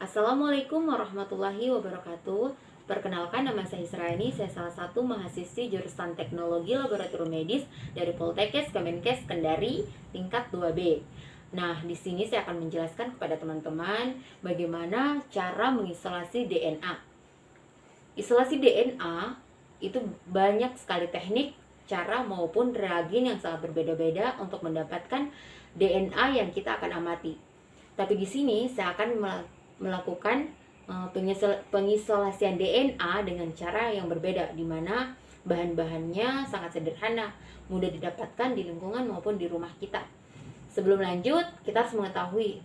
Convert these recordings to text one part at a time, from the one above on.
Assalamualaikum warahmatullahi wabarakatuh. Perkenalkan, nama saya Israeni. Saya salah satu mahasiswi jurusan Teknologi Laboratorium Medis dari Poltekkes Kemenkes Kendari tingkat 2B. Nah, di sini saya akan menjelaskan kepada teman-teman bagaimana cara mengisolasi DNA. Isolasi DNA itu banyak sekali teknik, cara maupun reagen yang sangat berbeda-beda untuk mendapatkan DNA yang kita akan amati. Tapi di sini saya akan melakukan pengisolasian DNA dengan cara yang berbeda, di mana bahan-bahannya sangat sederhana, mudah didapatkan di lingkungan maupun di rumah kita. Sebelum lanjut, kita harus mengetahui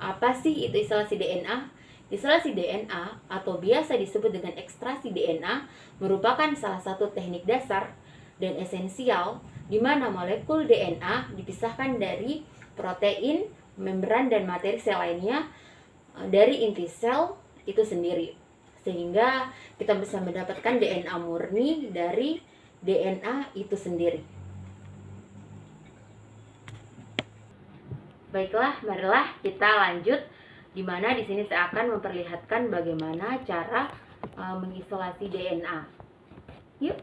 apa sih itu isolasi DNA. Isolasi DNA atau biasa disebut dengan ekstraksi DNA merupakan salah satu teknik dasar dan esensial di mana molekul DNA dipisahkan dari protein, membran, dan materi sel lainnya dari inti sel itu sendiri, sehingga kita bisa mendapatkan DNA murni dari DNA itu sendiri. Baiklah, marilah kita lanjut, di mana di sini saya akan memperlihatkan bagaimana cara mengisolasi DNA. Yuk.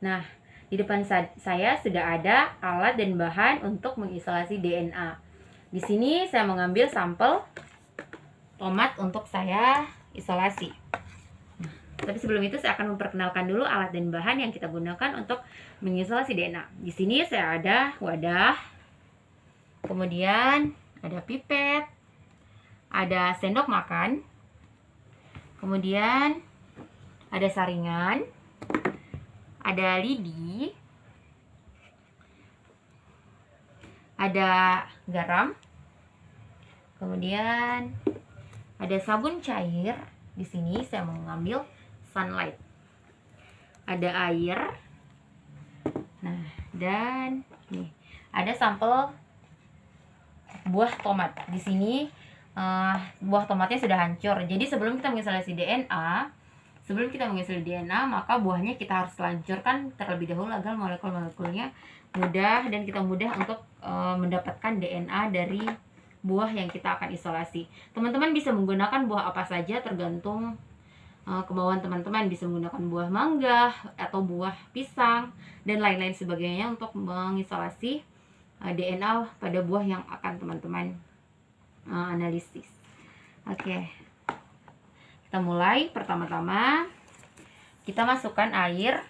Nah, di depan saya sudah ada alat dan bahan untuk mengisolasi DNA. Di sini saya mengambil sampel tomat untuk saya isolasi. Tapi sebelum itu saya akan memperkenalkan dulu alat dan bahan yang kita gunakan untuk mengisolasi DNA. Di sini saya ada wadah, kemudian ada pipet, ada sendok makan, kemudian ada saringan, ada lidi, ada garam, kemudian ada sabun cair. Di sini saya mengambil Sunlight. Ada air. Nah, dan nih ada sampel buah tomat. Di sini buah tomatnya sudah hancur. Jadi sebelum kita mengisolasi DNA, maka buahnya kita harus lancurkan terlebih dahulu agar molekul-molekulnya mudah dan kita mudah untuk mendapatkan DNA dari buah yang kita akan isolasi. Teman-teman bisa menggunakan buah apa saja tergantung kemauan teman-teman. Bisa menggunakan buah mangga atau buah pisang dan lain-lain sebagainya untuk mengisolasi DNA pada buah yang akan teman-teman analisis. Oke. Kita mulai. Pertama-tama kita masukkan air.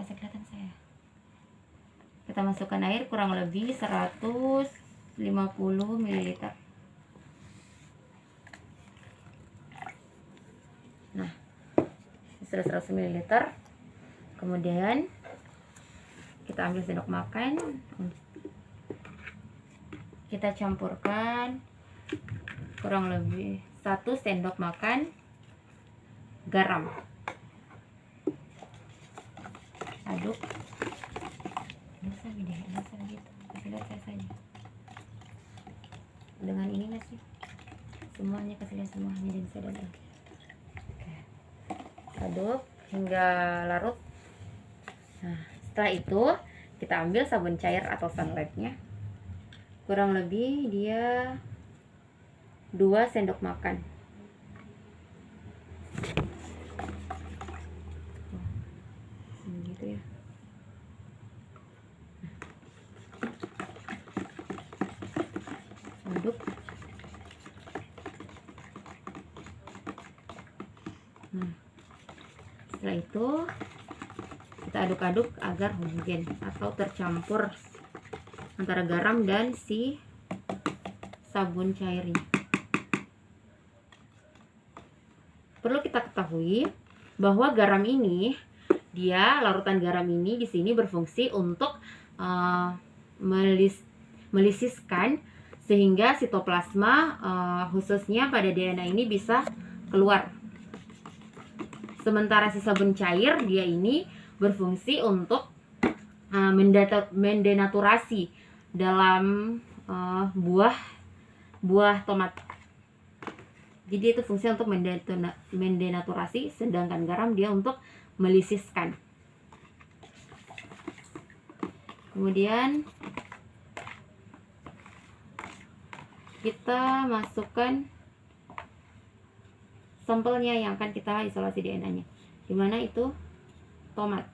Kasih kelihatan saya. Kita masukkan air kurang lebih 150 ml. Nah, sudah 100 ml. Kemudian kita ambil sendok makan. Kita campurkan kurang lebih 1 sendok makan garam. Aduk. Dengan ini masih semuanya, kasih lihat semuanya dan saya aduk. Aduk hingga larut. Nah, setelah itu kita ambil sabun cair atau Sunlight-nya. Kurang lebih dia 2 sendok makan. Gitu ya. Aduk. Nah, setelah itu kita aduk-aduk agar homogen atau tercampur antara garam dan si sabun cairnya. Perlu kita ketahui bahwa garam ini, larutan garam ini di sini berfungsi untuk melisiskan sehingga sitoplasma khususnya pada DNA ini bisa keluar. Sementara si sabun cair dia ini berfungsi untuk mendenaturasi dalam buah tomat. Jadi itu fungsi untuk mendenaturasi, sedangkan garam dia untuk melisiskan. Kemudian kita masukkan sampelnya yang akan kita isolasi DNA-nya. Dimana itu tomat.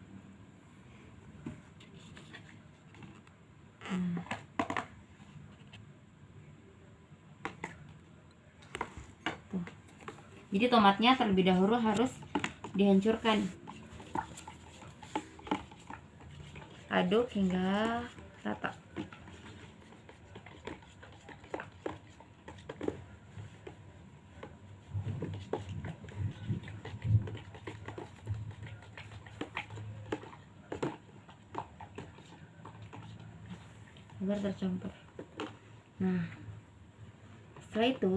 Jadi tomatnya terlebih dahulu harus dihancurkan. Aduk hingga rata. Agar tercampur. Nah, setelah itu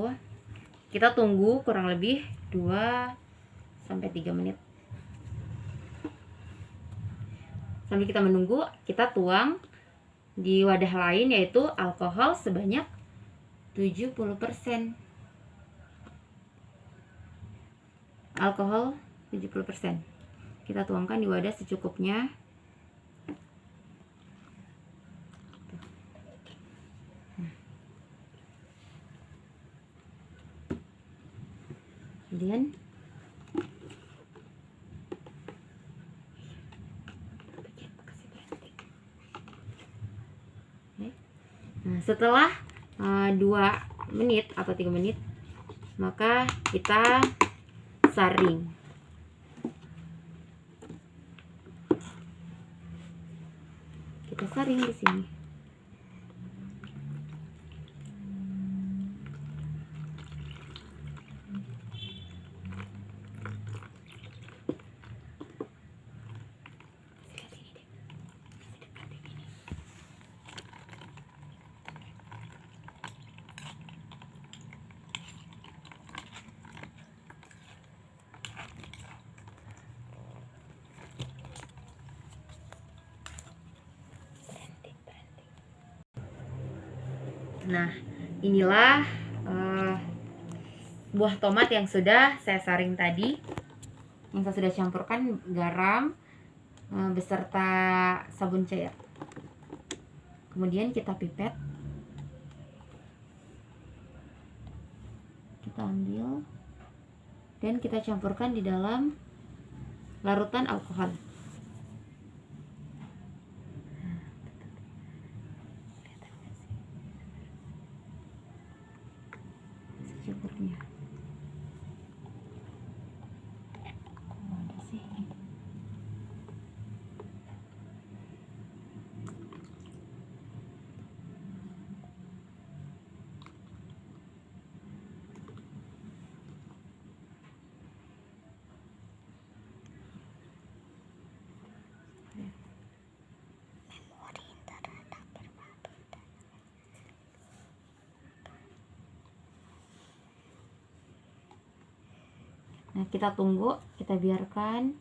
kita tunggu kurang lebih 2-3 menit. Sambil kita menunggu, kita tuang di wadah lain, yaitu alkohol sebanyak 70%. Alkohol 70%. Kita tuangkan di wadah secukupnya. Kemudian setelah 2 menit atau 3 menit, maka kita saring. Kita saring di sini. Nah, inilah buah tomat yang sudah saya saring tadi, yang saya sudah campurkan garam beserta sabun cair. Kemudian kita pipet, kita ambil dan kita campurkan di dalam larutan alkohol. Secukupnya. Nah, kita tunggu, kita biarkan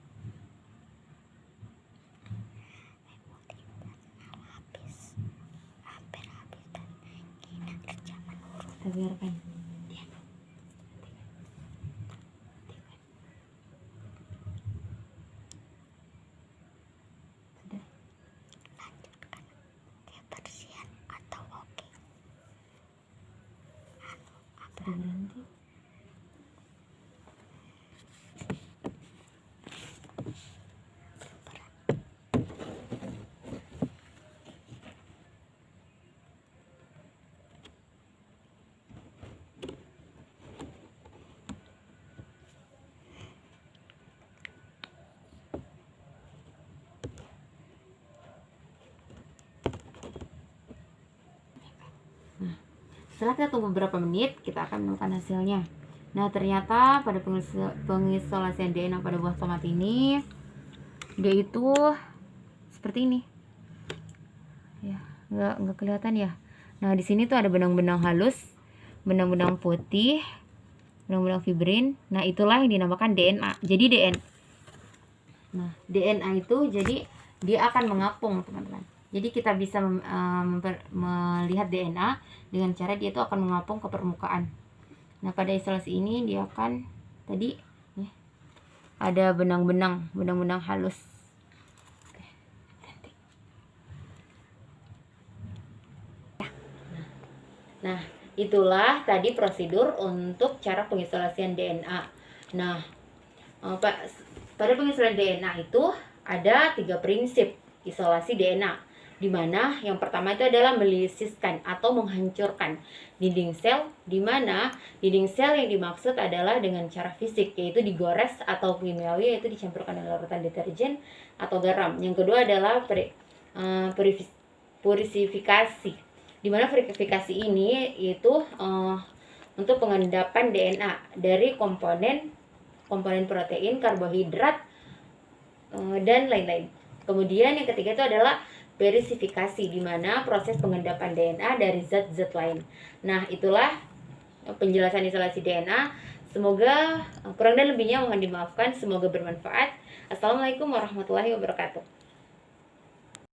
kita biarkan. Sudah. Lanjutkan kebersihan atau oke. Sudah berhenti. Setelah kita tunggu beberapa menit, kita akan menemukan hasilnya. Nah, ternyata pada pengisolasian DNA pada buah tomat ini, dia itu seperti ini. Ya, nggak kelihatan ya. Nah, di sini tuh ada benang-benang halus, benang-benang putih, benang-benang fibrin. Nah, itulah yang dinamakan DNA. Jadi DNA. Nah, DNA itu jadi dia akan mengapung, teman-teman. Jadi kita bisa melihat DNA dengan cara dia itu akan mengapung ke permukaan. Nah, pada isolasi ini dia akan tadi ya, ada benang-benang halus. Nah, itulah tadi prosedur untuk cara pengisolasian DNA. Nah, pada pengisolasian DNA itu ada 3 prinsip isolasi DNA, di mana yang pertama itu adalah melisiskan atau menghancurkan dinding sel, di mana dinding sel yang dimaksud adalah dengan cara fisik, yaitu digores, atau kimiawi, yaitu dicampurkan dengan larutan deterjen atau garam. Yang kedua adalah purifikasi, di mana purifikasi ini itu untuk pengendapan DNA dari komponen protein, karbohidrat, dan lain-lain. Kemudian yang ketiga itu adalah verifikasi, di mana proses pengendapan DNA dari zat-zat lain. Nah, itulah penjelasan isolasi DNA. Semoga kurang dan lebihnya mohon dimaafkan. Semoga bermanfaat. Assalamualaikum warahmatullahi wabarakatuh.